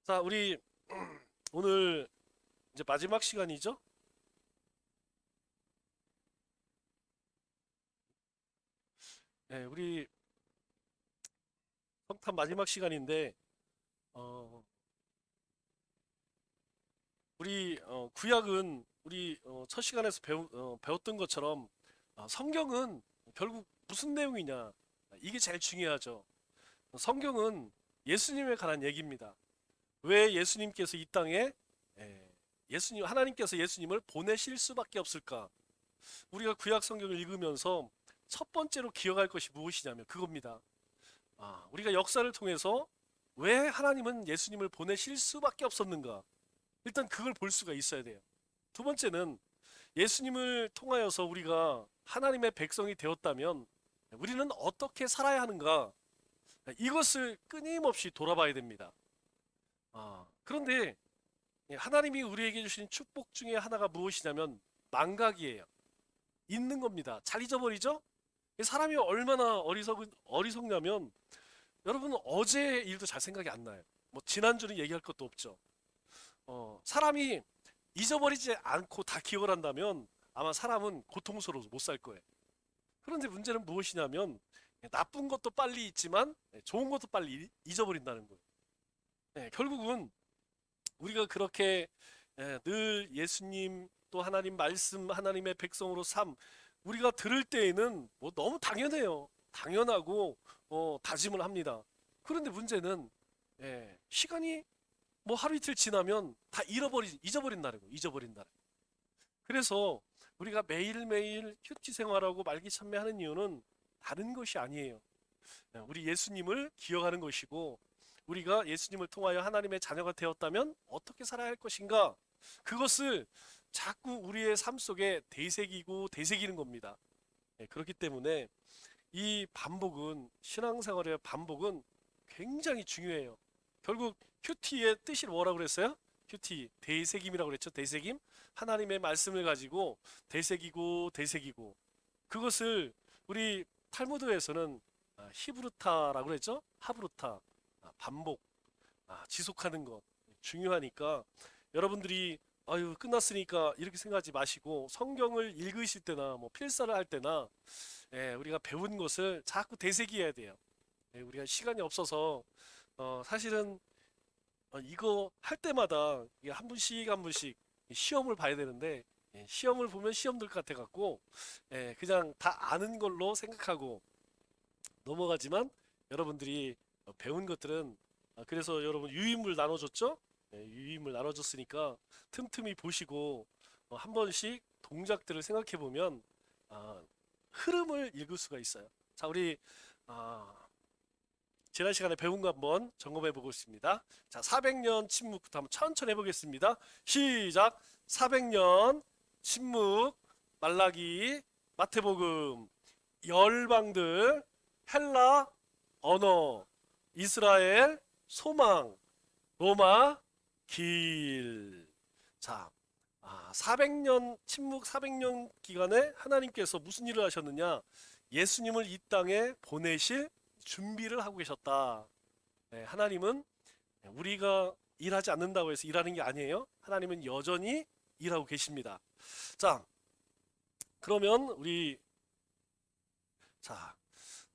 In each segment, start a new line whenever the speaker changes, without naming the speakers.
자, 우리 오늘 이제 마지막 시간이죠? 네, 우리 성탄 마지막 시간인데, 어, 우리 구약은 우리 첫 시간에서 배웠던 것처럼 성경은 결국 무슨 내용이냐? 이게 제일 중요하죠. 성경은 예수님에 관한 얘기입니다. 왜 예수님께서 이 땅에 예, 하나님께서 예수님을 보내실 수밖에 없을까? 우리가 구약 성경을 읽으면서 첫 번째로 기억할 것이 무엇이냐면 그겁니다. 우리가 역사를 통해서 왜 하나님은 예수님을 보내실 수밖에 없었는가? 일단 그걸 볼 수가 있어야 돼요. 두 번째는 예수님을 통하여서 우리가 하나님의 백성이 되었다면 우리는 어떻게 살아야 하는가? 이것을 끊임없이 돌아봐야 됩니다. 그런데 하나님이 우리에게 주신 축복 중에 하나가 무엇이냐면 망각이에요. 있는 겁니다. 잘 잊어버리죠? 사람이 얼마나 어리석냐면 여러분 어제 일도 잘 생각이 안 나요. 뭐 지난주는 얘기할 것도 없죠. 사람이 잊어버리지 않고 다 기억을 한다면 아마 사람은 고통스러워서 못 살 거예요. 그런데 문제는 무엇이냐면 나쁜 것도 빨리 잊지만 좋은 것도 빨리 잊어버린다는 거예요. 결국은 우리가 그렇게 늘 예수님 또 하나님 말씀 하나님의 백성으로 우리가 들을 때에는 뭐 너무 당연해요. 당연하고 다짐을 합니다. 그런데 문제는 시간이 뭐 하루 이틀 지나면 다 잊어버린다는 거예요. 잊어버린다는 거예요. 그래서 우리가 매일매일 큐티 생활하고 말기참회하는 이유는 다른 것이 아니에요. 우리 예수님을 기억하는 것이고 우리가 예수님을 통하여 하나님의 자녀가 되었다면 어떻게 살아야 할 것인가? 그것을 자꾸 우리의 삶 속에 되새기고 되새기는 겁니다. 그렇기 때문에 이 반복은 신앙생활의 반복은 굉장히 중요해요. 결국 큐티의 뜻이 뭐라고 그랬어요? 큐티 되새김이라고 그랬죠. 되새김. 하나님의 말씀을 가지고 되새기고 되새기고 그것을 우리 탈무드에서는 히브루타라고 그랬죠. 하브루타. 반복, 지속하는 것 중요하니까 여러분들이 아유 끝났으니까 이렇게 생각하지 마시고 성경을 읽으실 때나 뭐 필사를 할 때나 우리가 배운 것을 자꾸 되새겨야 돼요. 우리가 시간이 없어서 사실은 이거 할 때마다 이게 한 분씩 한 분씩 시험을 봐야 되는데 시험을 보면 시험들 같아 갖고 그냥 다 아는 걸로 생각하고 넘어가지만 여러분들이 배운 것들은 그래서 여러분 유인물 나눠줬죠? 유인물 나눠줬으니까 틈틈이 보시고 한 번씩 동작들을 생각해 보면 흐름을 읽을 수가 있어요. 자, 우리 아, 지난 시간에 배운 거 한번 점검해 보고 있습니다. 자, 400년 침묵부터 한번 천천히 해보겠습니다. 시작! 400년 침묵, 말라기, 마태복음, 열방들, 헬라, 언어, 이스라엘, 소망, 로마, 길. 자, 400년 침묵 400년 기간에 하나님께서 무슨 일을 하셨느냐? 예수님을 이 땅에 보내실 준비를 하고 계셨다. 하나님은 우리가 일하지 않는다고 해서 일하는 게 아니에요. 하나님은 여전히 일하고 계십니다. 자, 그러면 우리 자,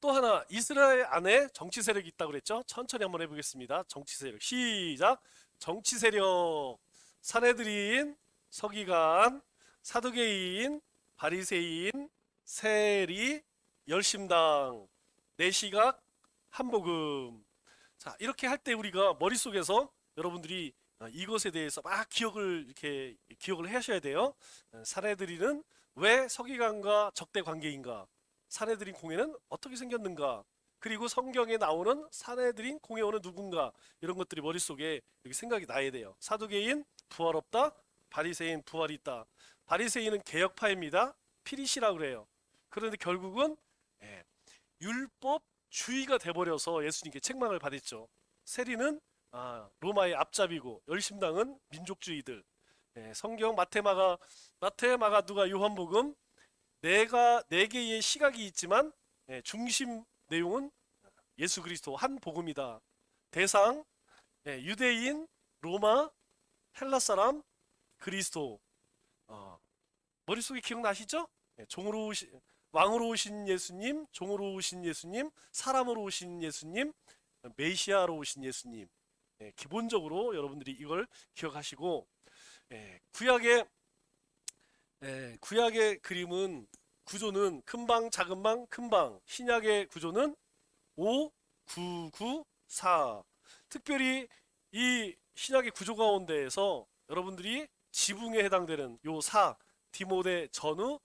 또 하나 이스라엘 안에 정치 세력이 있다고 그랬죠? 천천히 한번 해보겠습니다. 정치 세력 시작. 정치 세력 사내들인 서기관 사두개인 바리새인 세리 열심당 내시각 한복음. 자, 이렇게 할 때 우리가 머릿속에서 여러분들이 이것에 대해서 막 기억을 하셔야 돼요. 사내들이는 왜 서기관과 적대 관계인가? 사내들인 공회는 어떻게 생겼는가? 그리고 성경에 나오는 사내들인 공회원은 누군가? 이런 것들이 머릿속에 이렇게 생각이 나야 돼요. 사두개인 부활 없다. 바리새인 부활이 있다. 바리새인은 개혁파입니다. 피리시라고 그래요. 그런데 결국은 예, 율법주의가 돼버려서 예수님께 책망을 받았죠. 세리는 로마의 앞잡이고 열심당은 민족주의들. 성경 마태, 마가, 누가, 요한복음 네 개의 시각이 있지만 중심 내용은 예수 그리스도 한 복음이다. 대상 유대인 로마, 헬라 사람, 그리스도. 머릿속에 기억나시죠? 종으로 오신 왕으로 오신 예수님, 종으로 오신 예수님, 사람으로 오신 예수님, 메시아로 오신 예수님. 기본적으로 여러분들이 이걸 기억하시고, 구약의 그림은 구조는 큰 방, 작은 방, 큰 방. 신약의 구조는 5, 9, 9, 4. 특별히 이 신약의 구조 가운데에서 여러분들이 지붕에 해당되는 요 4, 디모데 전후,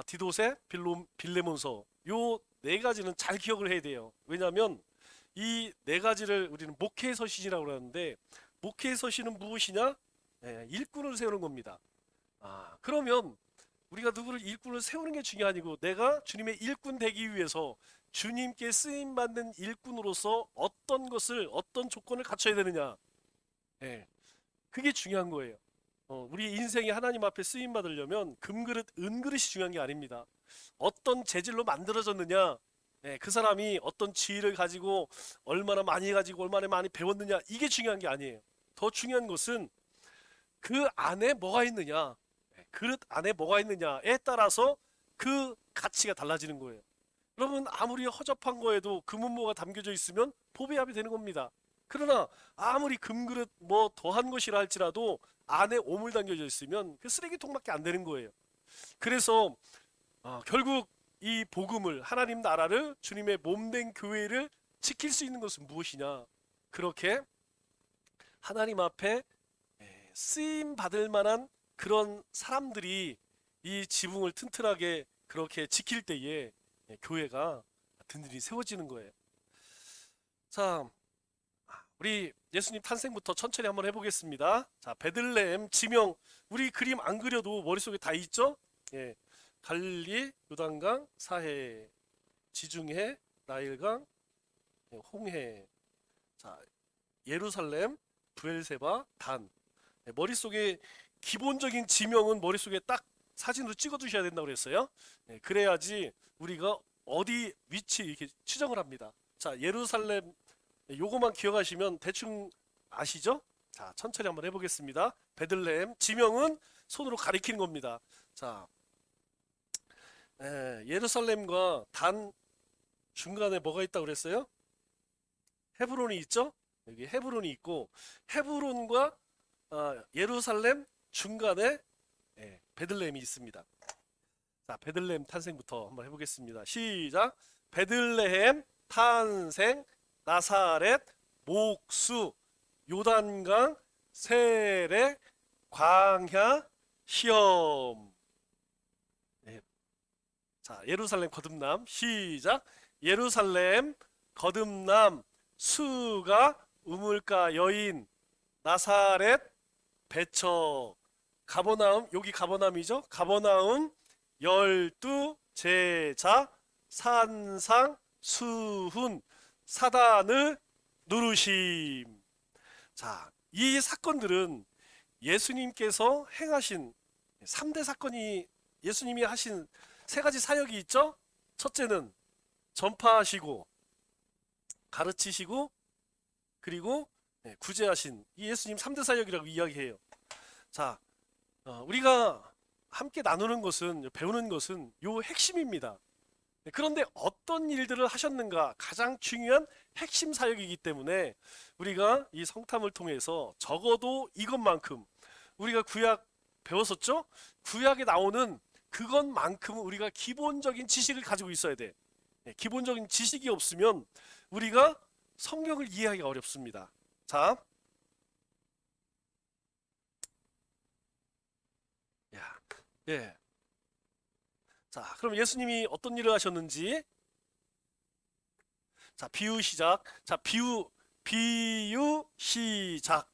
디도세, 빌레몬서 요 네 가지는 잘 기억을 해야 돼요. 왜냐하면 이 네 가지를 우리는 목회 서신이라고 하는데, 목회 서신은 무엇이냐? 일꾼을 세우는 겁니다. 그러면 우리가 누구를 일꾼을 세우는 게 중요한 아니고, 내가 주님의 일꾼 되기 위해서 주님께 쓰임 받는 일꾼으로서 어떤 조건을 갖춰야 되느냐? 그게 중요한 거예요. 우리 인생이 하나님 앞에 쓰임 받으려면 금그릇, 은그릇이 중요한 게 아닙니다. 어떤 재질로 만들어졌느냐, 그 사람이 어떤 지혜를 가지고 얼마나 많이 가지고 얼마나 많이 배웠느냐, 이게 중요한 게 아니에요. 더 중요한 것은 그 안에 뭐가 있느냐, 그릇 안에 뭐가 있느냐에 따라서 그 가치가 달라지는 거예요. 여러분, 아무리 허접한 거에도 금은모가 담겨져 있으면 보배압이 되는 겁니다. 그러나 아무리 금그릇 뭐 더한 것이라 할지라도 안에 오물 담겨져 있으면 그 쓰레기통밖에 안 되는 거예요. 그래서 결국 이 복음을, 하나님 나라를, 주님의 몸된 교회를 지킬 수 있는 것은 무엇이냐? 그렇게 하나님 앞에 쓰임 받을 만한 그런 사람들이 이 지붕을 튼튼하게 그렇게 지킬 때에 교회가 든든히 세워지는 거예요. 자, 우리 예수님 탄생부터 천천히 한번 해보겠습니다. 자, 베들레헴 지명, 우리 그림 안 그려도 머릿속에 다 있죠? 갈릴리, 요단강, 사해, 지중해, 나일강, 홍해. 자, 예루살렘, 브엘세바, 단. 머릿속에 기본적인 지명은 머릿속에 딱 사진으로 찍어 두셔야 된다고 그랬어요. 그래야지 우리가 어디 위치 이렇게 추정을 합니다. 자, 예루살렘 요거만 기억하시면 대충 아시죠? 자, 천천히 한번 해보겠습니다. 베들레헴 지명은 손으로 가리키는 겁니다. 자, 예루살렘과 단 중간에 뭐가 있다고 그랬어요? 헤브론이 있죠? 여기 헤브론이 있고, 헤브론과 예루살렘 중간에 베들레헴이 있습니다. 자, 베들레헴 탄생부터 한번 해보겠습니다. 시작. 베들레헴 탄생, 나사렛, 목수, 요단강, 세례, 광야, 시험. 자, 예루살렘 거듭남. 시작. 예루살렘 거듭남, 수가 우물가 여인, 나사렛 배처, 가버나움, 여기 가버나움이죠. 가버나움 열두 제자, 산상 수훈, 사단을 누르심. 자, 이 사건들은 예수님께서 행하신 3대 사건이, 예수님이 하신 3가지 사역이 있죠. 첫째는 전파하시고 가르치시고 그리고 구제하신 이 예수님 3대 사역이라고 이야기해요. 자, 우리가 함께 나누는 것은, 배우는 것은 요 핵심입니다. 그런데 어떤 일들을 하셨는가, 가장 중요한 핵심 사역이기 때문에 우리가 이 성탐을 통해서 적어도 이것만큼, 우리가 구약 배웠었죠? 구약에 나오는 그것만큼은 우리가 기본적인 지식을 가지고 있어야 돼. 기본적인 지식이 없으면 우리가 성경을 이해하기가 어렵습니다. 자, 자, 그럼 예수님이 어떤 일을 하셨는지, 자, 비유 시작. 자, 비유 시작.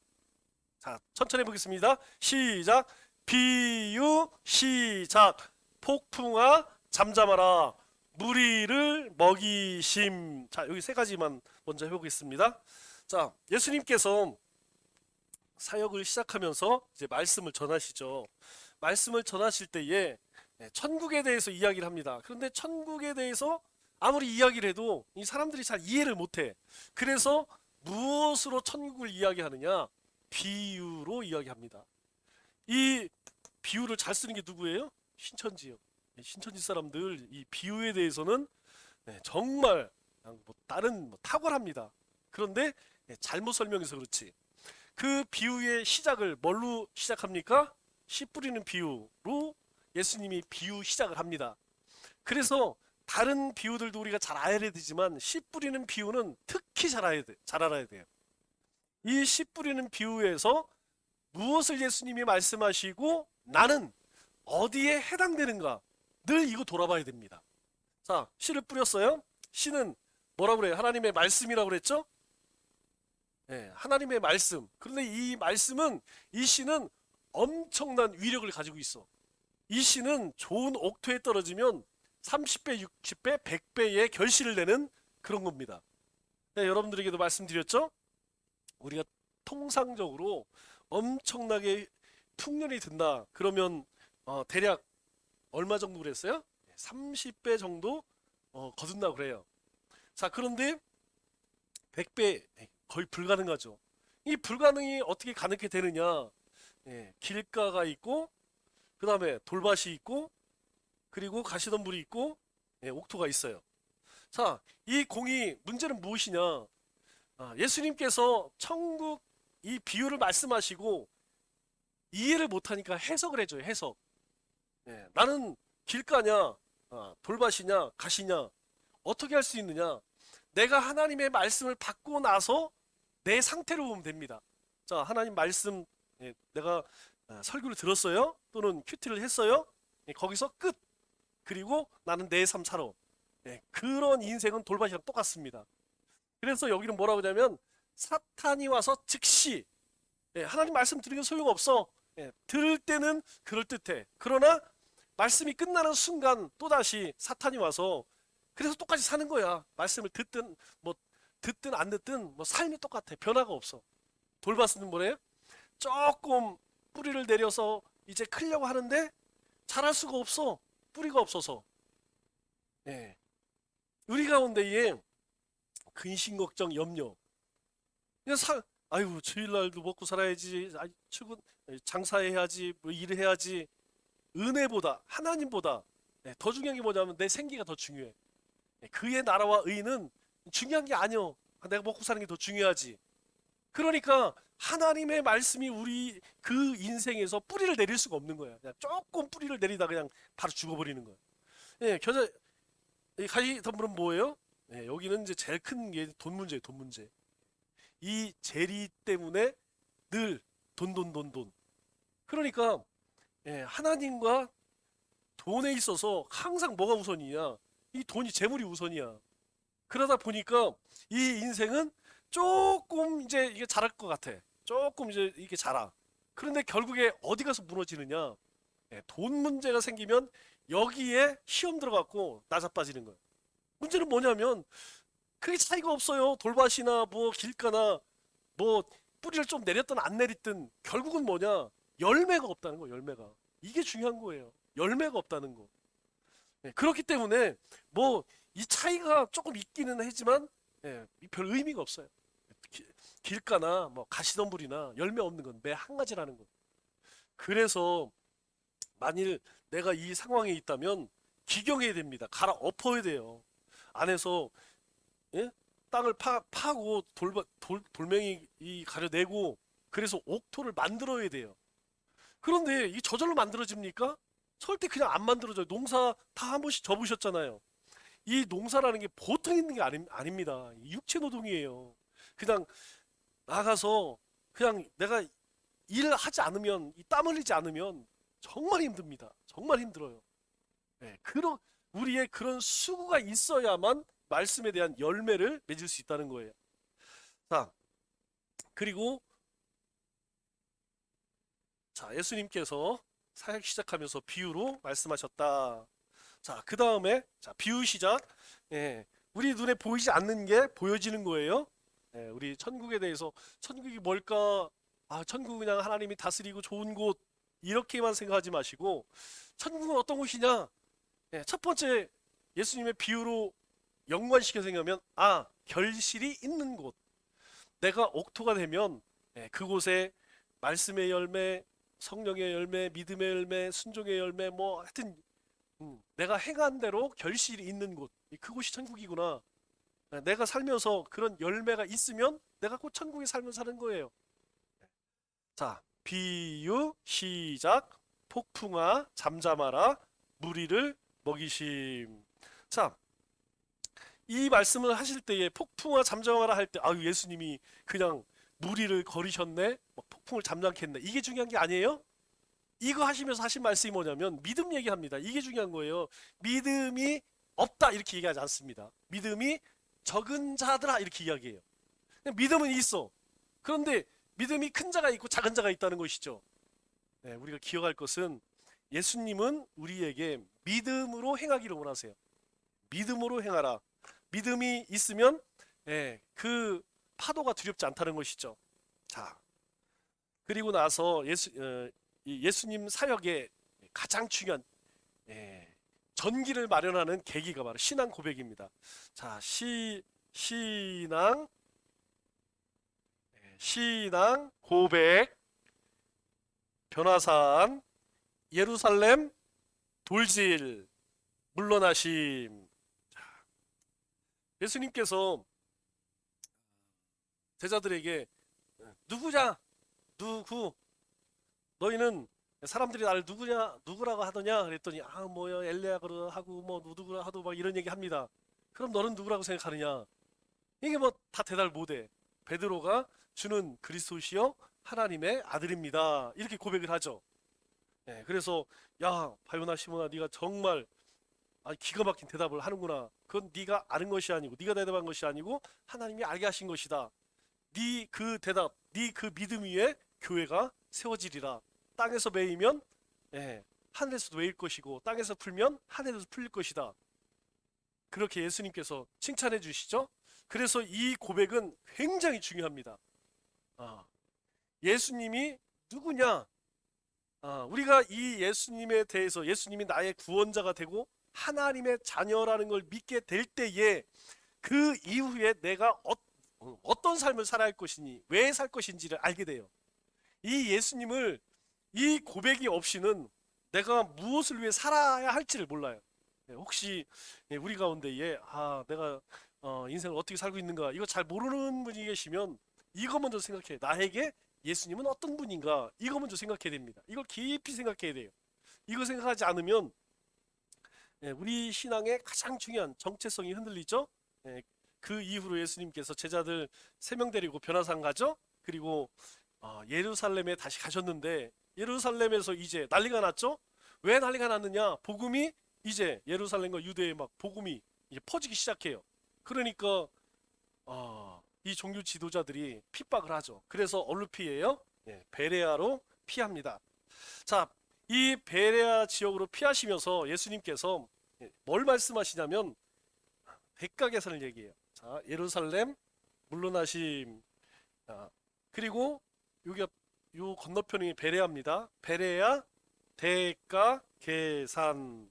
자, 천천히 해보겠습니다. 시작. 비유 시작. 폭풍아 잠잠하라, 무리를 먹이심. 자, 여기 3가지만 먼저 해보겠습니다. 자, 예수님께서 사역을 시작하면서 이제 말씀을 전하시죠. 말씀을 전하실 때에 천국에 대해서 이야기를 합니다. 그런데 천국에 대해서 아무리 이야기를 해도 이 사람들이 잘 이해를 못해. 그래서 무엇으로 천국을 이야기하느냐? 비유로 이야기합니다. 이 비유를 잘 쓰는 게 누구예요? 신천지요. 신천지 사람들 이 비유에 대해서는 정말 그냥 뭐 다른 탁월합니다. 그런데 잘못 설명해서 그렇지. 그 비유의 시작을 뭘로 시작합니까? 씨 뿌리는 비유로 예수님이 비유 시작을 합니다. 그래서 다른 비유들도 우리가 잘 알아야 되지만 씨 뿌리는 비유는 특히 잘 알아야 돼요. 이 씨 뿌리는 비유에서 무엇을 예수님이 말씀하시고 나는 어디에 해당되는가 늘 이거 돌아봐야 됩니다. 자, 씨를 뿌렸어요. 씨는 뭐라고 그래요? 하나님의 말씀이라고 그랬죠? 하나님의 말씀. 그런데 이 말씀은 이 씨는 엄청난 위력을 가지고 있어. 이 씨는 좋은 옥토에 떨어지면 30배, 60배, 100배의 결실을 내는 그런 겁니다. 여러분들에게도 말씀드렸죠? 우리가 통상적으로 엄청나게 풍년이 든다. 그러면 대략 얼마 정도 그랬어요? 30배 정도 거둔다고 그래요. 자, 그런데 100배 거의 불가능하죠. 이 불가능이 어떻게 가능하게 되느냐? 길가가 있고, 그 다음에 돌밭이 있고, 그리고 가시덤불이 있고, 옥토가 있어요. 자, 이 공이 문제는 무엇이냐? 예수님께서 천국 이 비유를 말씀하시고 이해를 못하니까 해석을 해줘요. 해석. 나는 길가냐, 돌밭이냐, 가시냐, 어떻게 할 수 있느냐? 내가 하나님의 말씀을 받고 나서 내 상태로 보면 됩니다. 자, 하나님 말씀 내가 설교를 들었어요. 또는 큐티를 했어요. 거기서 끝. 그리고 나는 내 삶 살아. 그런 인생은 돌밭이랑 똑같습니다. 그래서 여기는 뭐라고 하냐면 사탄이 와서 즉시 하나님 말씀 들으면 소용없어. 들을 때는 그럴듯해. 그러나 말씀이 끝나는 순간 또다시 사탄이 와서 그래서 똑같이 사는 거야. 말씀을 듣든 듣든 안 듣든 삶이 똑같아. 변화가 없어. 돌밭은 뭐래요? 조금 뿌리를 내려서 이제 크려고 하는데 자랄 수가 없어. 뿌리가 없어서. 우리 가운데에 근심 걱정 염려. 그냥 아유 주일날도 먹고 살아야지. 출근 장사해야지. 일을 해야지. 은혜보다 하나님보다 더 중요한 게 뭐냐면 내 생기가 더 중요해. 그의 나라와 의는 중요한 게 아니여. 내가 먹고 사는 게 더 중요하지. 그러니까 하나님의 말씀이 우리 그 인생에서 뿌리를 내릴 수가 없는 거야. 그냥 조금 뿌리를 내리다 그냥 바로 죽어버리는 거야. 가시덤불은 뭐예요? 여기는 이제 제일 큰 게 돈 문제예요. 돈 문제. 이 재리 때문에 늘 돈. 그러니까 하나님과 돈에 있어서 항상 뭐가 우선이냐? 이 돈이 재물이 우선이야. 그러다 보니까 이 인생은 조금 이제 이게 자랄 것 같아. 조금 이제 이게 자라. 그런데 결국에 어디 가서 무너지느냐? 돈 문제가 생기면 여기에 시험 들어갖고 나자빠지는 거야. 문제는 뭐냐면 그게 차이가 없어요. 돌밭이나 길가나 뿌리를 좀 내렸든 안 내렸든 결국은 뭐냐? 열매가 없다는 거. 열매가. 이게 중요한 거예요. 열매가 없다는 거. 그렇기 때문에 이 차이가 조금 있기는 하지만 별 의미가 없어요. 길가나 가시덤불이나 열매 없는 건 매 한 가지라는 거. 그래서 만일 내가 이 상황에 있다면 기경해야 됩니다. 갈아 엎어야 돼요. 안에서 땅을 파고 돌멩이 가려내고 그래서 옥토를 만들어야 돼요. 그런데 이 저절로 만들어집니까? 절대 그냥 안 만들어져요. 농사 다 한 번씩 접으셨잖아요. 이 농사라는 게 보통 있는 게 아닙니다. 육체 노동이에요. 그냥 나가서 그냥 내가 일을 하지 않으면 땀 흘리지 않으면 정말 힘듭니다. 정말 힘들어요. 우리의 그런 수고가 있어야만 말씀에 대한 열매를 맺을 수 있다는 거예요. 자, 그리고 예수님께서 사역 시작하면서 비유로 말씀하셨다. 자, 그 다음에 비유 시작. 우리 눈에 보이지 않는 게 보여지는 거예요. 우리 천국에 대해서 천국이 뭘까? 천국은 그냥 하나님이 다스리고 좋은 곳 이렇게만 생각하지 마시고 천국은 어떤 곳이냐? 첫 번째 예수님의 비유로 연관시켜 생각하면 결실이 있는 곳. 내가 옥토가 되면 그곳에 말씀의 열매, 성령의 열매, 믿음의 열매, 순종의 열매, 뭐 하여튼 내가 행한 대로 결실이 있는 곳, 그곳이 천국이구나. 내가 살면서 그런 열매가 있으면 내가 곧 천국의 삶을 사는 거예요. 자, 비유 시작. 폭풍아 잠잠하라 무리를 먹이심. 자, 이 말씀을 하실 때에 폭풍아 잠잠하라 할 때 아유 예수님이 그냥 무리를 거리셨네, 막 폭풍을 잠잠케 했네, 이게 중요한 게 아니에요. 이거 하시면서 하신 말씀이 뭐냐면 믿음 얘기합니다. 이게 중요한 거예요. 믿음이 없다 이렇게 얘기하지 않습니다. 믿음이 적은 자들아 이렇게 이야기해요. 믿음은 있어. 그런데 믿음이 큰 자가 있고 작은 자가 있다는 것이죠. 네, 우리가 기억할 것은 예수님은 우리에게 믿음으로 행하기를 원하세요. 믿음으로 행하라. 믿음이 있으면 그 파도가 두렵지 않다는 것이죠. 자, 그리고 나서 예수님 사역의 가장 중요한 전기를 마련하는 계기가 바로 신앙 고백입니다. 자, 신앙 고백 변화산 예루살렘 돌질 물러나심. 자, 예수님께서 제자들에게 누구냐? 누구? 너희는 사람들이 나를 누구라고 하더냐? 그랬더니 뭐야 엘리야가 하고 뭐 누구라 하도 막 이런 얘기 합니다. 그럼 너는 누구라고 생각하느냐? 이게 뭐 다 대답을 못해. 베드로가 주는 그리스도시요 하나님의 아들입니다. 이렇게 고백을 하죠. 그래서 야 바요나 시몬아 네가 정말 기가 막힌 대답을 하는구나. 그건 네가 아는 것이 아니고 네가 대답한 것이 아니고 하나님이 알게 하신 것이다. 네 그 대답, 네 그 믿음 위에 교회가 세워지리라. 땅에서 매이면 하늘에서도 매일 것이고 땅에서 풀면 하늘에서 풀릴 것이다. 그렇게 예수님께서 칭찬해 주시죠. 그래서 이 고백은 굉장히 중요합니다. 예수님이 누구냐? 우리가 이 예수님에 대해서 예수님이 나의 구원자가 되고 하나님의 자녀라는 걸 믿게 될 때에 그 이후에 내가 어떤 삶을 살아야 할 것이니 왜 살 것인지를 알게 돼요. 이 예수님을 이 고백이 없이는 내가 무엇을 위해 살아야 할지를 몰라요. 혹시 우리 가운데에 내가 인생을 어떻게 살고 있는가 이거 잘 모르는 분이 계시면 이거 먼저 생각해. 나에게 예수님은 어떤 분인가 이거 먼저 생각해야 됩니다. 이걸 깊이 생각해야 돼요. 이거 생각하지 않으면 우리 신앙의 가장 중요한 정체성이 흔들리죠. 그 이후로 예수님께서 제자들 3명 데리고 변화산 가죠. 그리고 예루살렘에 다시 가셨는데 예루살렘에서 이제 난리가 났죠. 왜 난리가 났느냐? 복음이 이제 예루살렘과 유대에 막 복음이 이제 퍼지기 시작해요. 그러니까 이 종교 지도자들이 핍박을 하죠. 그래서 어디로 피해요? 베레아로 피합니다. 자, 이 베레아 지역으로 피하시면서 예수님께서 뭘 말씀하시냐면 백가계산을 얘기해요. 자, 예루살렘 물러나심. 그리고 여기가 요 건너편이 베레아입니다. 베레아 대가 계산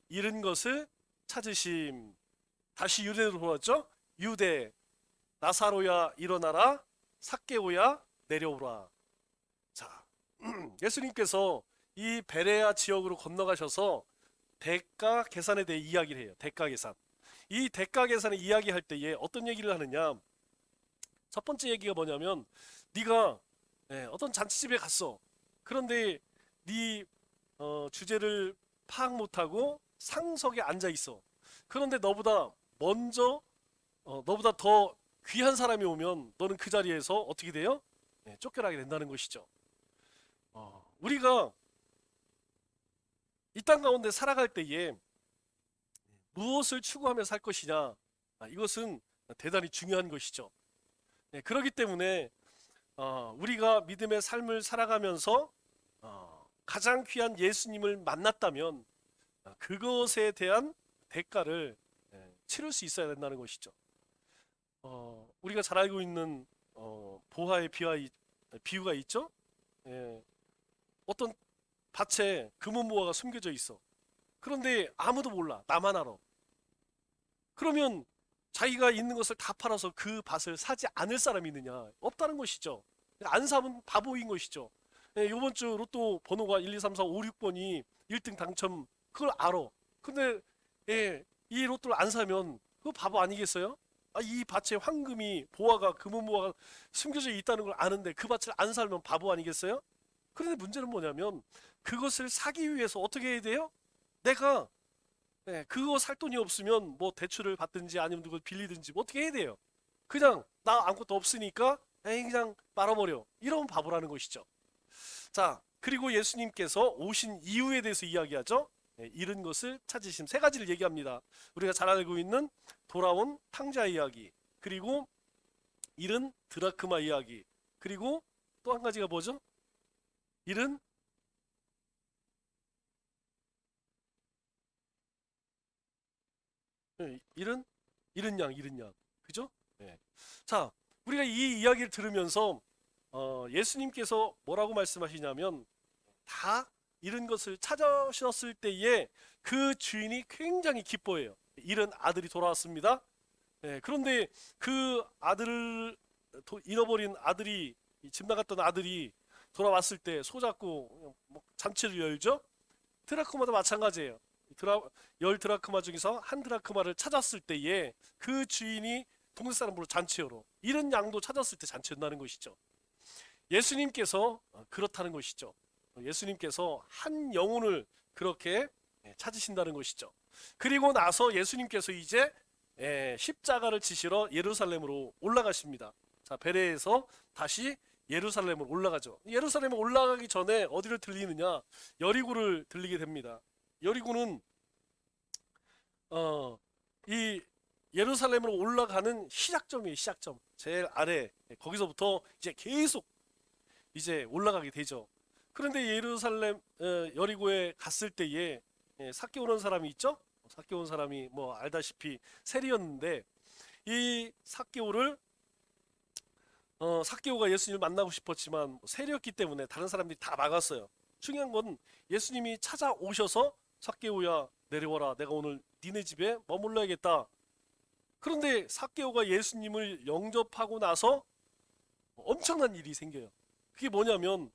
잃은 것을 찾으심. 다시 유대로 돌아왔죠. 유대 나사로야 일어나라 삭개오야 내려오라. 자, 예수님께서 이 베레아 지역으로 건너가셔서 대가 계산에 대해 이야기를 해요. 대가 계산. 이 대가 계산을 이야기할 때에 어떤 얘기를 하느냐? 첫 번째 얘기가 뭐냐면 네가 어떤 잔치집에 갔어. 그런데 네 주제를 파악 못하고 상석에 앉아 있어. 그런데 너보다 더 귀한 사람이 오면 너는 그 자리에서 어떻게 돼요? 쫓겨나게 된다는 것이죠. 우리가 이 땅 가운데 살아갈 때에 무엇을 추구하며 살 것이냐, 이것은 대단히 중요한 것이죠. 그렇기 때문에 우리가 믿음의 삶을 살아가면서 가장 귀한 예수님을 만났다면 그것에 대한 대가를 치를 수 있어야 된다는 것이죠. 우리가 잘 알고 있는 보화의 비유가 있죠. 어떤 밭에 금은 보화가 숨겨져 있어. 그런데 아무도 몰라. 나만 알아. 그러면 자기가 있는 것을 다 팔아서 그 밭을 사지 않을 사람이 있느냐? 없다는 것이죠. 안 사면 바보인 것이죠. 예, 이번 주 로또 번호가 1, 2, 3, 4, 5, 6번이 1등 당첨 그걸 알아. 근데 예, 이 로또를 안 사면 그거 바보 아니겠어요? 아, 이 밭에 황금이 보화가 금은 보화가 숨겨져 있다는 걸 아는데 그 밭을 안 살면 바보 아니겠어요? 그런데 문제는 뭐냐면 그것을 사기 위해서 어떻게 해야 돼요? 내가 그거 살 돈이 없으면 뭐 대출을 받든지 아니면 누굴 빌리든지 뭐 어떻게 해야 돼요? 그냥 나 아무것도 없으니까 에이 그냥 말아버려. 이런 바보라는 것이죠. 자, 그리고 예수님께서 오신 이유에 대해서 이야기하죠. 잃은 것을 찾으심 세 가지를 얘기합니다. 우리가 잘 알고 있는 돌아온 탕자 이야기, 그리고 잃은 드라크마 이야기, 그리고 또 한 가지가 뭐죠? 잃은 잃은 잃은 양, 그죠? 예. 자, 우리가 이 이야기를 들으면서 예수님께서 뭐라고 말씀하시냐면 다 잃은 것을 찾으셨을 때에 그 주인이 굉장히 기뻐해요. 잃은 아들이 돌아왔습니다. 그런데 그 아들을 잃어버린 아들이 집 나갔던 아들이 돌아왔을 때 손잡고 뭐 잔치를 열죠. 드라크마도 마찬가지예요. 열 드라크마 중에서 한 드라크마를 찾았을 때에 그 주인이 동네 사람으로 잔치 열어. 잃은 양도 찾았을 때 잔치 연다는 것이죠. 예수님께서 그렇다는 것이죠. 예수님께서 한 영혼을 그렇게 찾으신다는 것이죠. 그리고 나서 예수님께서 이제 십자가를 지시러 예루살렘으로 올라가십니다. 자, 베레에서 다시 예루살렘으로 올라가죠. 예루살렘에 올라가기 전에 어디를 들리느냐? 여리고를 들리게 됩니다. 여리고는 이 예루살렘으로 올라가는 시작점이에요. 시작점. 제일 아래 거기서부터 이제 계속 이제 올라가게 되죠. 그런데 예루살렘 여리고에 갔을 때에 삭개오는 사람이 있죠. 삭개온 사람이 뭐 알다시피 세리였는데 이 삭개오를 삭개오가 예수님을 만나고 싶었지만 세리였기 때문에 다른 사람들이 다 막았어요. 중요한 건 예수님이 찾아오셔서 삭개오야 내려와라. 내가 오늘 니네 집에 머물러야겠다. 그런데 삭개오가 예수님을 영접하고 나서 엄청난 일이 생겨요. 그게 뭐냐면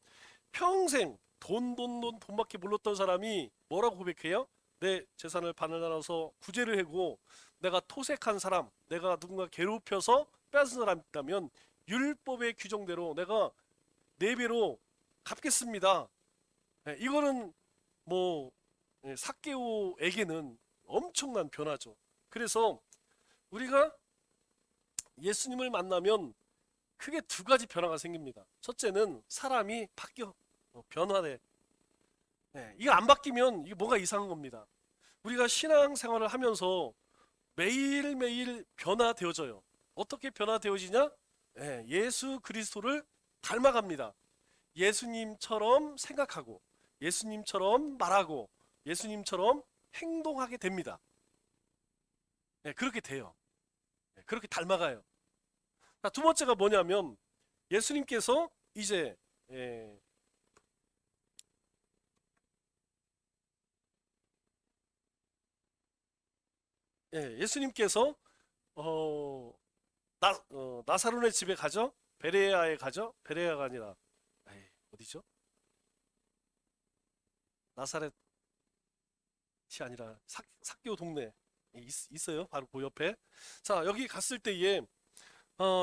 평생 돈밖에 몰랐던 사람이 뭐라고 고백해요? 내 재산을 반을 나눠서 구제를 하고 내가 토색한 사람, 내가 누군가 괴롭혀서 뺏은 사람 있다면 율법의 규정대로 내가 4배로 갚겠습니다. 이거는 뭐 삭개오에게는 엄청난 변화죠. 그래서 우리가 예수님을 만나면 크게 2가지 변화가 생깁니다. 첫째는 사람이 바뀌어 변화돼. 이거 안 바뀌면 이게 뭔가 이상한 겁니다. 우리가 신앙생활을 하면서 매일매일 변화되어져요. 어떻게 변화되어지냐? 예수 그리스도를 닮아갑니다. 예수님처럼 생각하고 예수님처럼 말하고 예수님처럼 행동하게 됩니다. 그렇게 돼요. 그렇게 닮아가요. 자, 2번째가 뭐냐면 예수님께서 이제 예수님께서 나사로네 집에 가죠. 베레아에 가죠. 베레아가 아니라 어디죠? 나사렛이 아니라 삭개오 동네 있어요. 바로 그 옆에. 자, 여기 갔을 때에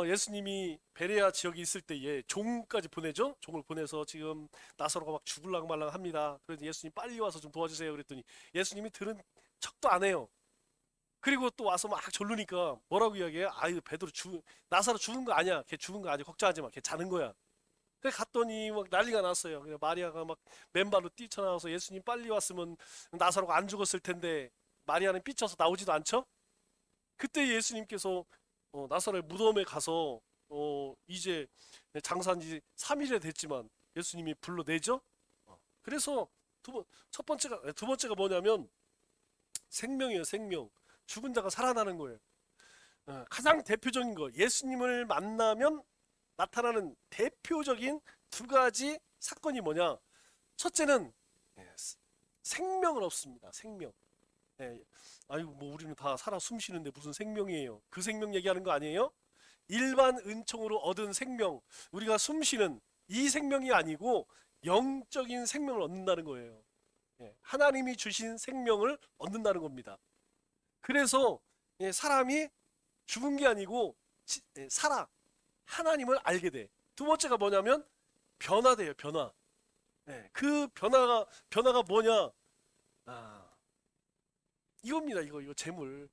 예수님이 베레아 지역에 있을 때에 종까지 보내죠. 종을 보내서 지금 나사로가 막 죽을랑 말랑 합니다. 그래서 예수님 빨리 와서 좀 도와주세요. 그랬더니 예수님이 들은 척도 안 해요. 그리고 또 와서 막 졸르니까 뭐라고 이야기해요? 아유 나사로 죽은 거 아니야. 걔 죽은 거 아니야. 걱정하지 마. 걔 자는 거야. 그래 갔더니 막 난리가 났어요. 그래 마리아가 막 맨발로 뛰쳐나와서 예수님 빨리 왔으면 나사로가 안 죽었을 텐데 마리아는 삐쳐서 나오지도 않죠? 그때 예수님께서 나사로의 무덤에 가서 이제 장사한 지 3일이 됐지만 예수님이 불러내죠. 그래서 두 번째가 뭐냐면 생명이에요. 생명. 죽은 자가 살아나는 거예요. 가장 대표적인 거 예수님을 만나면 나타나는 대표적인 2가지 사건이 뭐냐? 첫째는 생명을 얻습니다. 생명. 아이고 뭐 우리는 다 살아 숨쉬는데 무슨 생명이에요? 그 생명 얘기하는 거 아니에요? 일반 은총으로 얻은 생명, 우리가 숨쉬는 이 생명이 아니고 영적인 생명을 얻는다는 거예요. 하나님이 주신 생명을 얻는다는 겁니다. 그래서 사람이 죽은 게 아니고 살아 하나님을 알게 돼. 두 번째가 뭐냐면 변화돼요. 변화. 그 변화가 뭐냐? 아, 이겁니다. 이거 재물.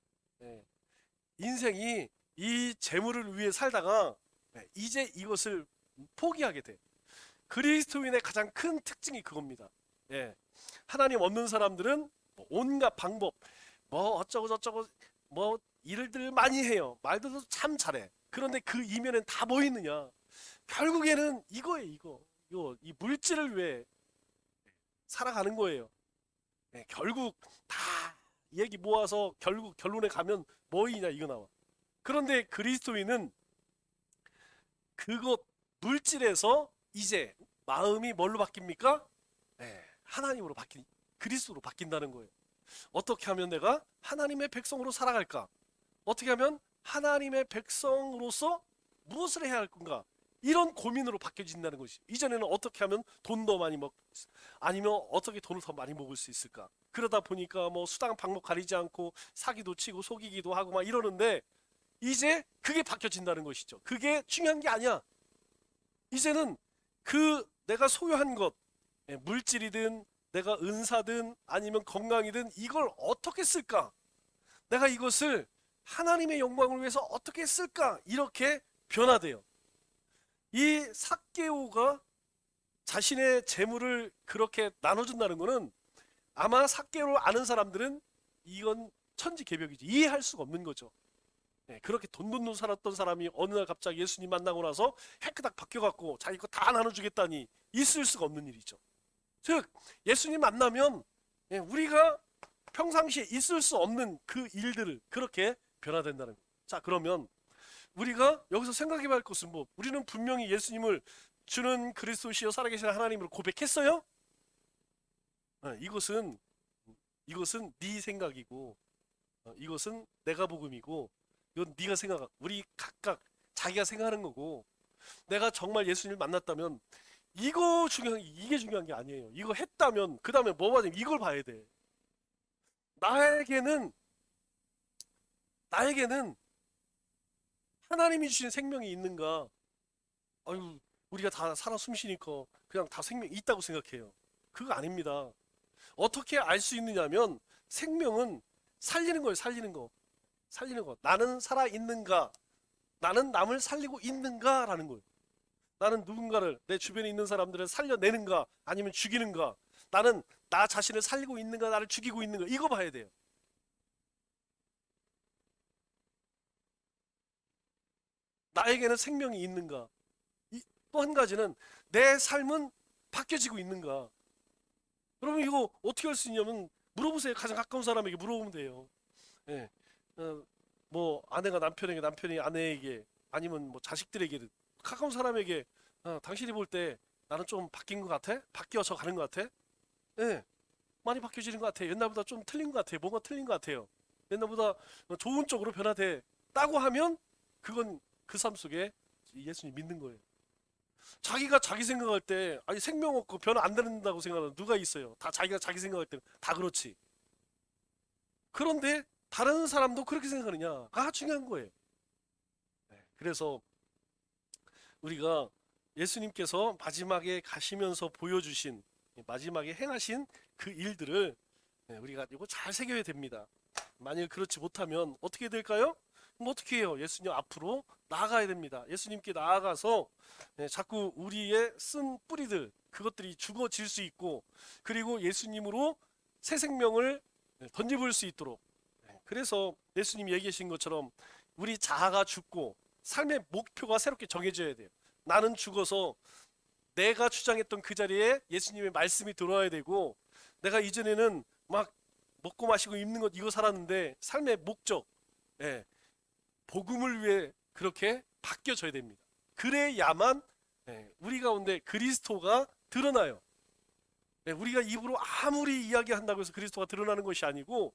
인생이 이 재물을 위해 살다가 이제 이것을 포기하게 돼. 그리스도인의 가장 큰 특징이 그겁니다. 하나님 없는 사람들은 뭐 온갖 방법, 뭐 어쩌고 저쩌고 뭐 일들 많이 해요. 말들도 참 잘해. 그런데 그 이면엔 다 뭐 있느냐? 결국에는 이거예요. 이거 이 물질을 위해 살아가는 거예요. 결국 다 얘기 모아서 결국 결론에 가면 뭐이냐 이거 나와. 그런데 그리스도인은 그것 물질에서 이제 마음이 뭘로 바뀝니까? 하나님으로 그리스도로 바뀐다는 거예요. 어떻게 하면 내가 하나님의 백성으로 살아갈까? 어떻게 하면 하나님의 백성으로서 무엇을 해야 할 건가? 이런 고민으로 바뀌어진다는 것이. 이전에는 어떻게 하면 돈 더 많이 아니면 어떻게 돈을 더 많이 먹을 수 있을까? 그러다 보니까 뭐 수단 방법 가리지 않고 사기도 치고 속이기도 하고 막 이러는데 이제 그게 바뀌어진다는 것이죠. 그게 중요한 게 아니야. 이제는 그 내가 소유한 것, 물질이든 내가 은사든 아니면 건강이든 이걸 어떻게 쓸까? 내가 이것을 하나님의 영광을 위해서 어떻게 쓸까? 이렇게 변화돼요. 이 삭개오가 자신의 재물을 그렇게 나눠준다는 것은 아마 삭개오를 아는 사람들은 이건 천지개벽이지. 이해할 수가 없는 거죠. 그렇게 돈돈돈 살았던 사람이 어느 날 갑자기 예수님 만나고 나서 깨끗하게 바뀌어갖고 자기 거 다 나눠주겠다니 있을 수가 없는 일이죠. 즉 예수님 만나면 우리가 평상시에 있을 수 없는 그 일들을 그렇게 변화된다는 거예요. 자, 그러면 우리가 여기서 생각해봐야 할 것은 뭐, 우리는 분명히 예수님을 주는 그리스도시여 살아계신 하나님으로 고백했어요. 이것은 네 생각이고, 이것은 내가 복음이고, 이건 네가 생각, 우리 각각 자기가 생각하는 거고, 내가 정말 예수님을 만났다면 이게 중요한 게 아니에요. 이거 했다면 그 다음에 뭐 받으면 이걸 봐야 돼. 나에게는 하나님이 주신 생명이 있는가? 아유, 우리가 다 살아 숨쉬니까 그냥 다 생명이 있다고 생각해요. 그거 아닙니다. 어떻게 알 수 있느냐면 생명은 살리는 거예요. 살리는 거. 나는 살아 있는가? 나는 남을 살리고 있는가라는 거예요. 나는 누군가를, 내 주변에 있는 사람들을 살려내는가 아니면 죽이는가? 나는 나 자신을 살리고 있는가 나를 죽이고 있는가? 이거 봐야 돼요. 나에게는 생명이 있는가? 또 한 가지는 내 삶은 바뀌어지고 있는가? 그러면 이거 어떻게 할 수 있냐면 물어보세요. 가장 가까운 사람에게 물어보면 돼요. 예. 뭐 아내가 남편에게, 남편이 아내에게, 아니면 뭐 자식들에게, 가까운 사람에게 당신이 볼 때 나는 좀 바뀐 것 같아? 바뀌어서 가는 것 같아? 예. 많이 바뀌어지는 것 같아. 옛날보다 좀 틀린 것 같아. 뭔가 틀린 것 같아요. 옛날보다 좋은 쪽으로 변화됐다고 하면 그건 그 삶 속에 예수님 믿는 거예요. 자기가 자기 생각할 때 아니 생명 없고 변화 안 된다고 생각하는 누가 있어요? 다 자기가 자기 생각할 때 다 그렇지. 그런데 다른 사람도 그렇게 생각하느냐가 중요한 거예요. 그래서 우리가 예수님께서 마지막에 가시면서 보여주신, 마지막에 행하신 그 일들을 우리가 이거 잘 새겨야 됩니다. 만일 그렇지 못하면 어떻게 될까요? 그럼 어떻게 해요? 예수님 앞으로 나아가야 됩니다. 예수님께 나아가서 자꾸 우리의 쓴 뿌리들, 그것들이 죽어질 수 있고, 그리고 예수님으로 새 생명을 던져볼 수 있도록. 그래서 예수님 얘기하신 것처럼 우리 자아가 죽고 삶의 목표가 새롭게 정해져야 돼요. 나는 죽어서 내가 주장했던 그 자리에 예수님의 말씀이 들어와야 되고, 내가 이전에는 막 먹고 마시고 입는 것 이거 살았는데 삶의 목적, 복음을 위해 그렇게 바뀌어져야 됩니다. 그래야만 우리 가운데 그리스도가 드러나요. 우리가 입으로 아무리 이야기한다고 해서 그리스도가 드러나는 것이 아니고,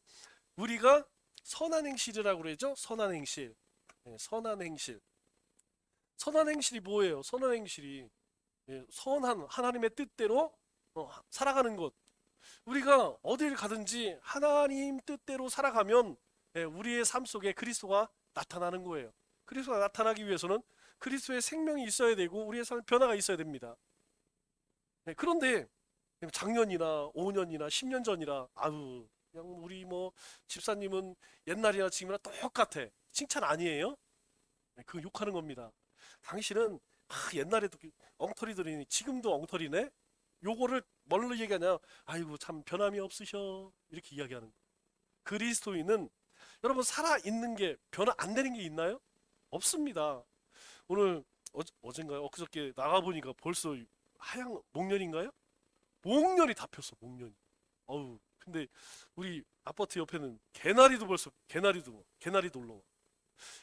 우리가 선한 행실이라고 그러죠. 선한 행실. 선한 행실. 선한 행실이 뭐예요? 선한 행실이 선한 하나님의 뜻대로 살아가는 것. 우리가 어딜 가든지 하나님 뜻대로 살아가면 우리의 삶 속에 그리스도가 나타나는 거예요. 그리스도가 나타나기 위해서는 그리스도의 생명이 있어야 되고 우리의 삶 변화가 있어야 됩니다. 그런데 작년이나 5년이나 10년 전이라 아유 그냥 우리 뭐 집사님은 옛날이나 지금이나 똑같아. 칭찬 아니에요? 그거 욕하는 겁니다. 당신은 옛날에도 엉터리들이니 지금도 엉터리네? 요거를 뭘로 얘기하냐? 아이고 참 변함이 없으셔 이렇게 이야기하는 거예요. 그리스도인은 여러분 살아있는 게 변화 안 되는 게 있나요? 없습니다. 오늘 어젠가요? 엊그저께 나가보니까 벌써 하양 목련인가요? 목련이 다 폈어 목련이. 어우 근데 우리 아파트 옆에는 개나리도 벌써 개나리도 올라와.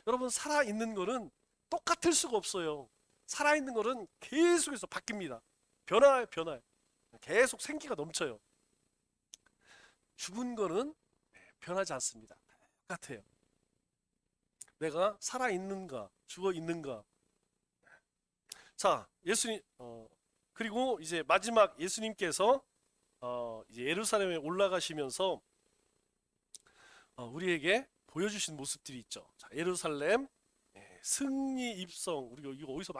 여러분 살아있는 거는 똑같을 수가 없어요. 살아있는 거는 계속해서 바뀝니다. 변화해. 계속 생기가 넘쳐요. 죽은 거는 변하지 않습니다. 똑같아요. 내가 살아있는가, 죽어있는가. 자, 예수님, 그리고 이제 마지막 예수님께서 이제 예루살렘에 올라가시면서 우리에게 보여주신 모습들이 있죠. 자, 예루살렘 승리 입성. 우리가 이거 어디서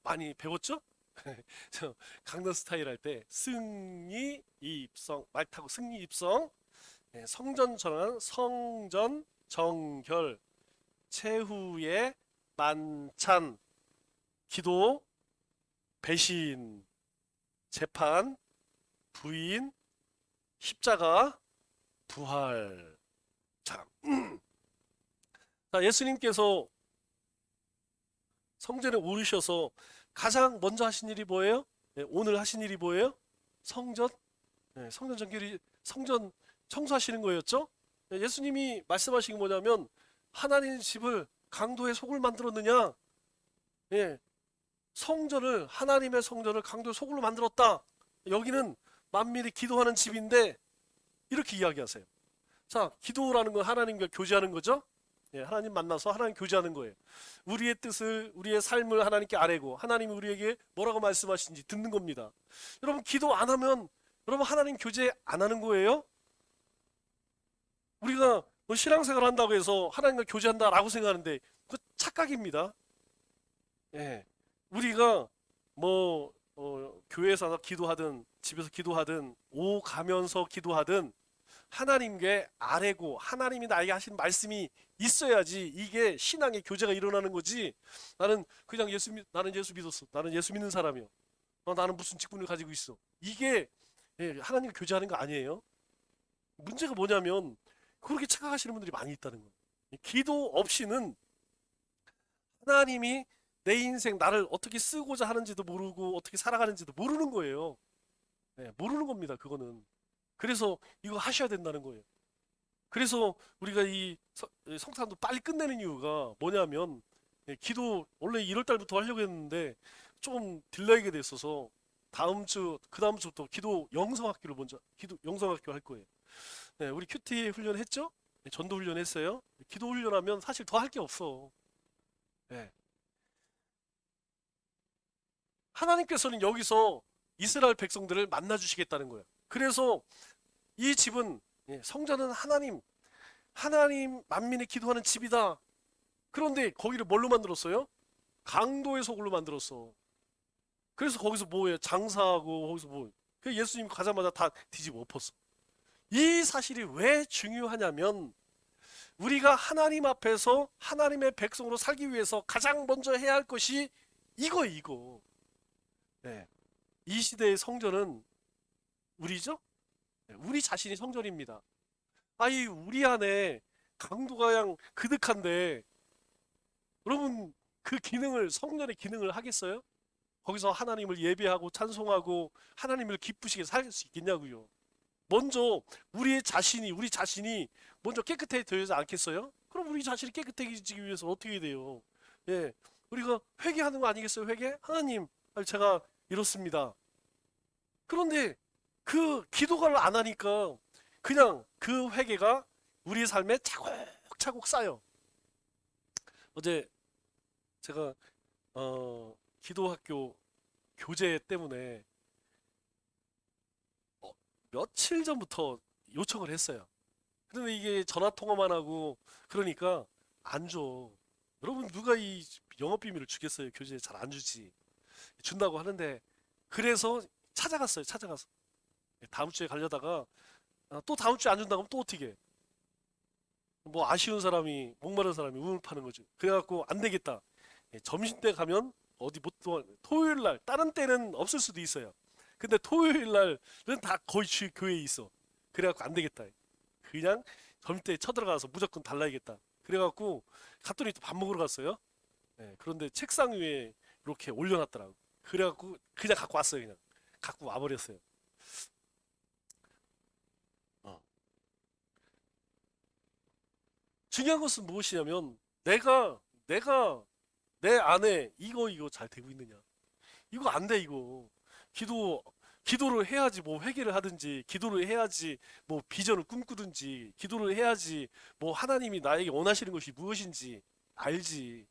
많이 배웠죠? 저 강남 스타일 할 때 승리 입성 말 타고 승리 입성 성전 전환 성전 정결 최후의 만찬 기도 배신 재판 부인 십자가 부활. 자, 자 예수님께서 성전에 오르셔서 가장 먼저 하신 일이 뭐예요? 오늘 하신 일이 뭐예요? 성전 정결이 성전 청소하시는 거였죠? 예수님이 말씀하신 게 뭐냐면 하나님 집을 강도의 속을 만들었느냐? 성전을 하나님의 성전을 강도의 속으로 만들었다. 여기는 만민이 기도하는 집인데 이렇게 이야기하세요. 자, 기도라는 건 하나님과 교제하는 거죠? 하나님 만나서 하나님 교제하는 거예요. 우리의 뜻을 우리의 삶을 하나님께 아뢰고 하나님이 우리에게 뭐라고 말씀하시는지 듣는 겁니다. 여러분 기도 안 하면 여러분 하나님 교제 안 하는 거예요? 우리가 뭐 신앙생활 한다고 해서 하나님과 교제한다라고 생각하는데 그 착각입니다. 우리가 뭐 교회에서 기도하든 집에서 기도하든 오가면서 기도하든 하나님께 아뢰고 하나님이 나에게 하신 말씀이 있어야지 이게 신앙의 교제가 일어나는 거지. 나는 그냥 나는 예수 믿었어. 나는 예수 믿는 사람이요. 나는 무슨 직분을 가지고 있어. 이게 하나님과 교제하는 거 아니에요. 문제가 뭐냐면 그렇게 착각하시는 분들이 많이 있다는 거예요. 기도 없이는 하나님이 내 인생 나를 어떻게 쓰고자 하는지도 모르고 어떻게 살아가는지도 모르는 거예요. 모르는 겁니다. 그거는. 그래서 이거 하셔야 된다는 거예요. 그래서 우리가 이 성탄도 빨리 끝내는 이유가 뭐냐면 기도 원래 1월 달부터 하려고 했는데 조금 딜레이가 됐어서 그 다음 주부터 기도 영성학교 할 거예요. 우리 큐티 훈련 했죠? 전도 훈련 했어요. 기도 훈련하면 사실 더 할 게 없어. 하나님께서는 여기서 이스라엘 백성들을 만나 주시겠다는 거예요. 그래서 이 집은 성전은 하나님 만민이 기도하는 집이다. 그런데 거기를 뭘로 만들었어요? 강도의 소굴로 만들었어. 그래서 거기서 뭐예요? 장사하고 거기서 뭐 예수님 가자마자 다 뒤집어 엎었어. 이 사실이 왜 중요하냐면 우리가 하나님 앞에서 하나님의 백성으로 살기 위해서 가장 먼저 해야 할 것이 이거. 이 시대의 성전은 우리죠? 우리 자신이 성전입니다. 우리 안에 강도가 그냥 그득한데 여러분 그 성전의 기능을 하겠어요? 거기서 하나님을 예배하고 찬송하고 하나님을 기쁘시게 살 수 있겠냐고요. 먼저 우리 자신이 먼저 깨끗해야 되지 않겠어요? 그럼 우리 자신이 깨끗해지기 위해서 어떻게 해야 돼요? 우리가 회개하는 거 아니겠어요? 회개? 하나님, 제가 이렇습니다. 그런데 그 기도를 안 하니까 그냥 그 회개가 우리 삶에 차곡차곡 쌓여. 어제 제가 기도학교 교재 때문에 어, 며칠 전부터 요청을 했어요. 근데 이게 전화 통화만 하고 그러니까 안 줘. 여러분 누가 이 영업 비밀을 주겠어요? 교재 잘 안 주지. 준다고 하는데 그래서 찾아갔어요. 찾아가서 다음 주에 가려다가 또 다음 주에 안 준다고 하면 또 어떻게 해? 뭐 아쉬운 사람이 목마른 사람이 우물 파는 거죠. 그래갖고 안 되겠다. 점심 때 가면 어디 못 토요일 날 다른 때는 없을 수도 있어요. 근데 토요일 날은 다 거의 교회에 있어. 그래갖고 안 되겠다. 그냥 점심 때 쳐들어가서 무조건 달라야겠다. 그래갖고 갔더니 또 밥 먹으러 갔어요. 그런데 책상 위에 이렇게 올려놨더라고. 그래갖고 그냥 갖고 왔어요. 그냥 갖고 와버렸어요. 어. 중요한 것은 무엇이냐면 내가 내 안에 이거 잘 되고 있느냐. 이거 안 돼 이거. 기도 기도를 해야지 뭐 회개를 하든지 기도를 해야지 뭐 비전을 꿈꾸든지 기도를 해야지 뭐 하나님이 나에게 원하시는 것이 무엇인지 알지.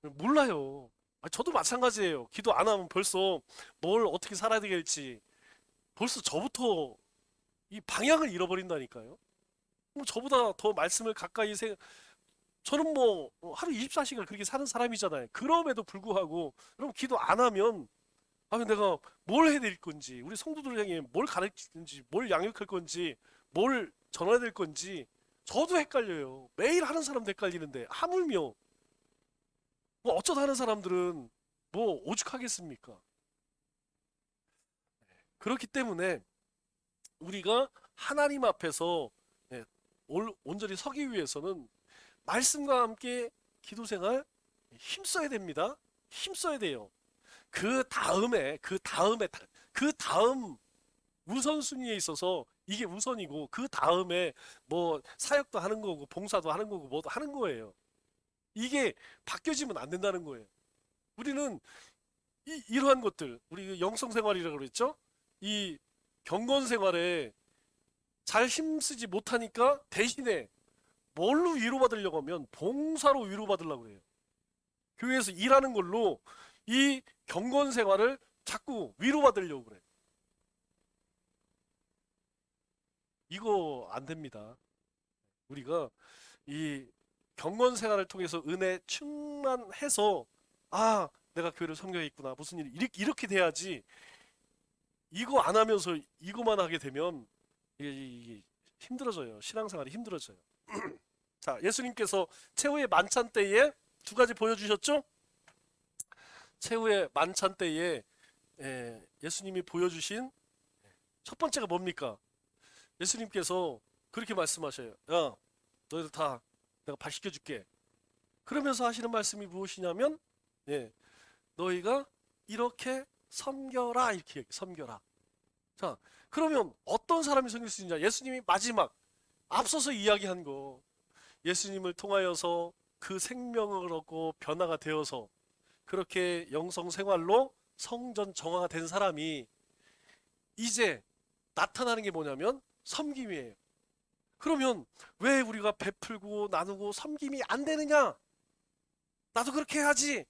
몰라요. 저도 마찬가지예요. 기도 안 하면 벌써 뭘 어떻게 살아야 될지 벌써 저부터 이 방향을 잃어버린다니까요. 뭐 저보다 더 말씀을 가까이 저는 뭐 하루 24시간 그렇게 사는 사람이잖아요. 그럼에도 불구하고 여러분 기도 안 하면 내가 뭘 해야 될 건지 우리 성도들 향해 뭘 가르칠 건지 뭘 양육할 건지 뭘 전해야 될 건지 저도 헷갈려요. 매일 하는 사람도 헷갈리는데 하물며 뭐 어쩌다 하는 사람들은 뭐 오죽하겠습니까? 그렇기 때문에 우리가 하나님 앞에서 온전히 서기 위해서는 말씀과 함께 기도 생활 힘써야 됩니다. 힘써야 돼요. 그 다음 우선순위에 있어서 이게 우선이고 그 다음에 뭐 사역도 하는 거고 봉사도 하는 거고 뭐도 하는 거예요. 이게 바뀌어지면 안 된다는 거예요. 우리는 이러한 것들 우리 그 영성 생활이라고 그랬죠? 이 경건 생활에 잘 힘쓰지 못하니까 대신에 뭘로 위로받으려고 하면 봉사로 위로받으려고 해요. 교회에서 일하는 걸로 이 경건 생활을 자꾸 위로받으려고 그래. 이거 안 됩니다. 우리가 이 경건 생활을 통해서 은혜 충만해서 내가 교회를 섬겨야겠구나. 무슨 일이 이렇게 돼야지. 이거 안 하면서 이거만 하게 되면 이게 힘들어져요. 신앙생활이 힘들어져요. 자, 예수님께서 최후의 만찬 때에 두 가지 보여주셨죠? 최후의 만찬 때에 예수님이 보여주신 첫 번째가 뭡니까? 예수님께서 그렇게 말씀하셔요. 야, 너희들 다 내가 밥 시켜줄게. 그러면서 하시는 말씀이 무엇이냐면, 너희가 이렇게 섬겨라 이렇게 섬겨라. 자, 그러면 어떤 사람이 섬길 수 있냐? 예수님이 마지막 앞서서 이야기한 거, 예수님을 통하여서 그 생명을 얻고 변화가 되어서 그렇게 영성 생활로 성전 정화가 된 사람이 이제 나타나는 게 뭐냐면 섬김이에요. 그러면 왜 우리가 베풀고 나누고 섬김이 안 되느냐? 나도 그렇게 해야지.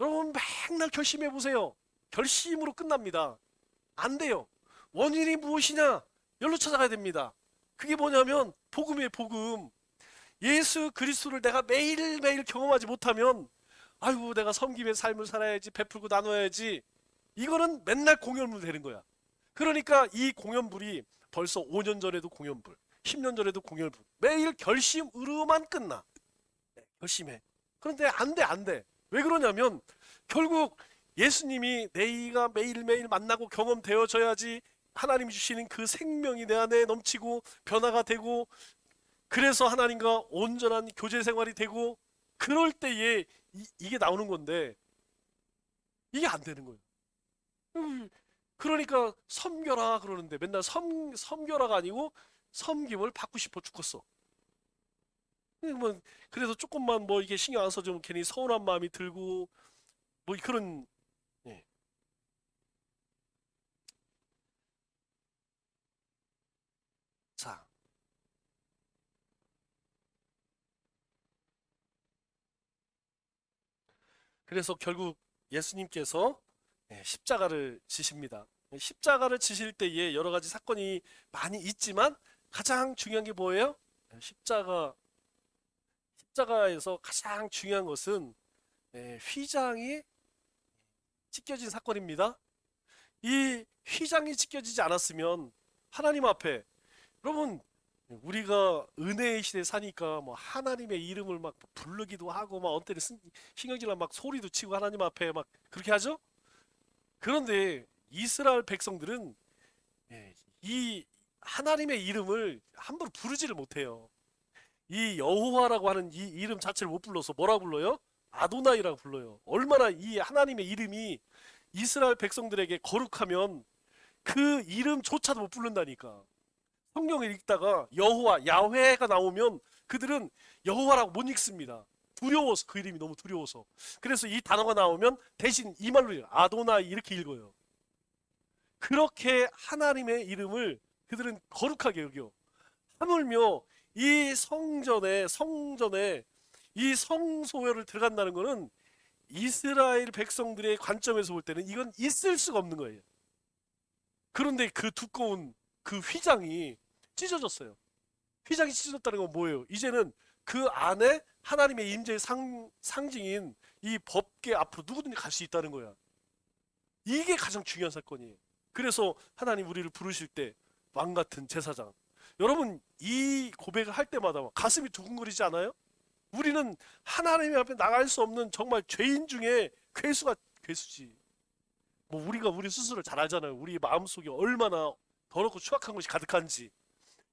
여러분 맨날 결심해 보세요. 결심으로 끝납니다. 안 돼요. 원인이 무엇이냐? 열로 찾아가야 됩니다. 그게 뭐냐면 복음이에요, 복음. 예수 그리스도를 내가 매일매일 경험하지 못하면 아이고 내가 섬김의 삶을 살아야지 베풀고 나눠야지 이거는 맨날 공연물 되는 거야. 그러니까 이 공연불이 벌써 5년 전에도 공연불 10년 전에도 공연불 매일 결심으로만 끝나. 결심해. 그런데 안 돼, 안 돼. 왜 그러냐면 결국 예수님이 내가 매일매일 만나고 경험되어져야지 하나님이 주시는 그 생명이 내 안에 넘치고 변화가 되고 그래서 하나님과 온전한 교제 생활이 되고 그럴 때에 이게 나오는 건데 이게 안 되는 거예요. 그러니까 섬겨라 그러는데 맨날 섬겨라가 아니고 섬김을 받고 싶어 죽겠어. 뭐 그래서 조금만 뭐 이게 신경 안 써주면 괜히 서운한 마음이 들고 뭐 그런. 예. 자, 그래서 결국 예수님께서 십자가를 지십니다. 십자가를 지실 때에 여러 가지 사건이 많이 있지만 가장 중요한 게 뭐예요? 십자가에서 가장 중요한 것은 휘장이 찢겨진 사건입니다. 이 휘장이 찢겨지지 않았으면 하나님 앞에, 여러분, 우리가 은혜의 시대에 사니까 뭐 하나님의 이름을 막 부르기도 하고 막 어떤 때는 신경질나 막 소리도 치고 하나님 앞에 막 그렇게 하죠? 그런데 이스라엘 백성들은 이 하나님의 이름을 함부로 부르지를 못해요. 이 여호와라고 하는 이 이름 자체를 못 불러서 뭐라 불러요? 아도나이라고 불러요. 얼마나 이 하나님의 이름이 이스라엘 백성들에게 거룩하면 그 이름조차도 못 부른다니까. 성경을 읽다가 여호와, 야훼가 나오면 그들은 여호와라고 못 읽습니다. 두려워서, 그 이름이 너무 두려워서. 그래서 이 단어가 나오면 대신 이 말로 읽어요. 아도나이 이렇게 읽어요. 그렇게 하나님의 이름을 그들은 거룩하게 여겨. 하물며 이 성전에 이 성소를 들어간다는 것은 이스라엘 백성들의 관점에서 볼 때는 이건 있을 수가 없는 거예요. 그런데 그 두꺼운 그 휘장이 찢어졌어요. 휘장이 찢어졌다는 건 뭐예요? 이제는 그 안에 하나님의 임재의 상징인 이 법궤 앞으로 누구든지 갈 수 있다는 거야. 이게 가장 중요한 사건이에요. 그래서 하나님 우리를 부르실 때 왕 같은 제사장. 여러분 이 고백을 할 때마다 가슴이 두근거리지 않아요? 우리는 하나님 앞에 나갈 수 없는 정말 죄인 중에 괴수지. 뭐 우리가 우리 스스로를 잘 알잖아요. 우리 마음속에 얼마나 더럽고 추악한 것이 가득한지.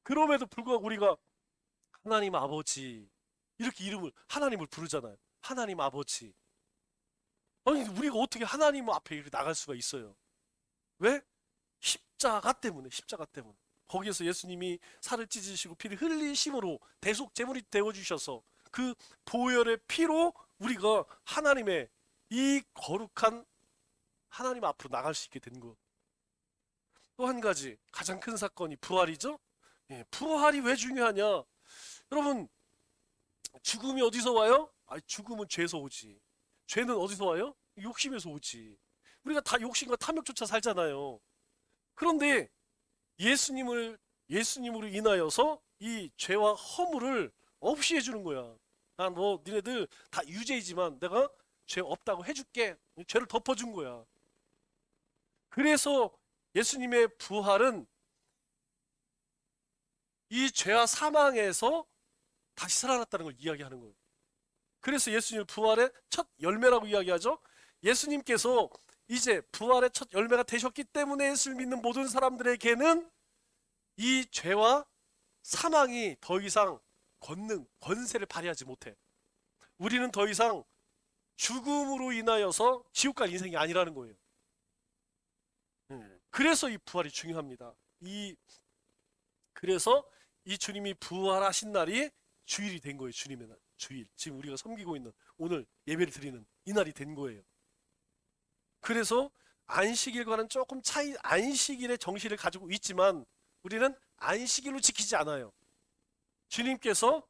그럼에도 불구하고 우리가 하나님 아버지 이렇게 하나님을 부르잖아요. 하나님 아버지. 아니 우리가 어떻게 하나님 앞에 이렇게 나갈 수가 있어요? 왜? 십자가 때문에. 거기에서 예수님이 살을 찢으시고 피를 흘리심으로 대속 제물이 되어 주셔서 그 보혈의 피로 우리가 하나님의 이 거룩한 하나님 앞으로 나갈 수 있게 된 것. 또 한 가지 가장 큰 사건이 부활이죠. 부활이 왜 중요하냐? 여러분 죽음이 어디서 와요? 죽음은 죄에서 오지. 죄는 어디서 와요? 욕심에서 오지. 우리가 다 욕심과 탐욕조차 살잖아요. 그런데 예수님으로 인하여서 이 죄와 허물을 없이 해주는 거야. 뭐 니네들 다 유죄이지만 내가 죄 없다고 해줄게. 죄를 덮어준 거야. 그래서 예수님의 부활은 이 죄와 사망에서 다시 살아났다는 걸 이야기하는 거예요. 그래서 예수님 부활의 첫 열매라고 이야기하죠. 예수님께서 이제 부활의 첫 열매가 되셨기 때문에 예수를 믿는 모든 사람들에게는 이 죄와 사망이 더 이상 권세를 발휘하지 못해. 우리는 더 이상 죽음으로 인하여서 지옥 갈 인생이 아니라는 거예요. 그래서 이 부활이 중요합니다. 그래서 이 주님이 부활하신 날이 주일이 된 거예요. 주님의 날, 주일. 지금 우리가 섬기고 있는 오늘 예배를 드리는 이 날이 된 거예요. 그래서 안식일과는 조금 안식일의 정신을 가지고 있지만 우리는 안식일로 지키지 않아요. 주님께서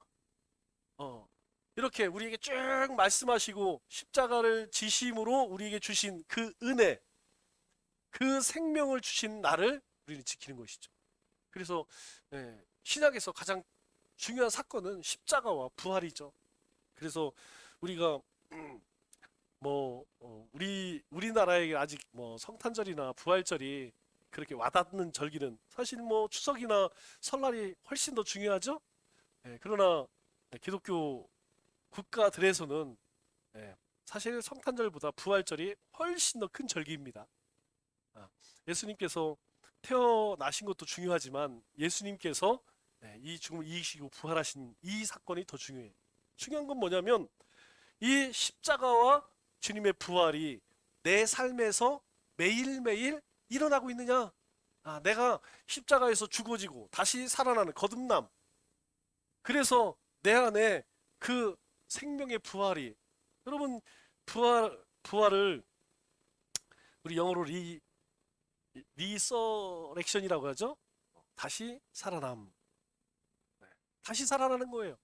이렇게 우리에게 쭉 말씀하시고 십자가를 지심으로 우리에게 주신 그 은혜, 그 생명을 주신 날을 우리는 지키는 것이죠. 그래서 신약에서 가장 중요한 사건은 십자가와 부활이죠. 그래서 우리가 우리나라에 아직 뭐 성탄절이나 부활절이 그렇게 와닿는 절기는 사실 뭐 추석이나 설날이 훨씬 더 중요하죠. 그러나 기독교 국가들에서는 사실 성탄절보다 부활절이 훨씬 더 큰 절기입니다. 예수님께서 태어나신 것도 중요하지만 예수님께서 이 죽음을 이기시고 부활하신 이 사건이 더 중요해요. 중요한 건 뭐냐면 이 십자가와 주님의 부활이 내 삶에서 매일매일 일어나고 있느냐? 내가 십자가에서 죽어지고 다시 살아나는 거듭남. 그래서 내 안에 그 생명의 부활이, 여러분 부활을 우리 영어로 리서렉션이라고 하죠. 다시 살아남. 다시 살아나는 거예요.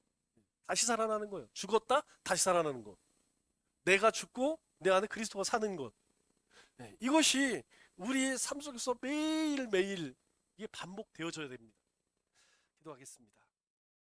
다시 살아나는 거예요. 죽었다 다시 살아나는 거. 내가 죽고 내 안에 그리스도가 사는 것. 네, 이것이 우리의 삶 속에서 매일매일 이게 반복되어져야 됩니다. 기도하겠습니다.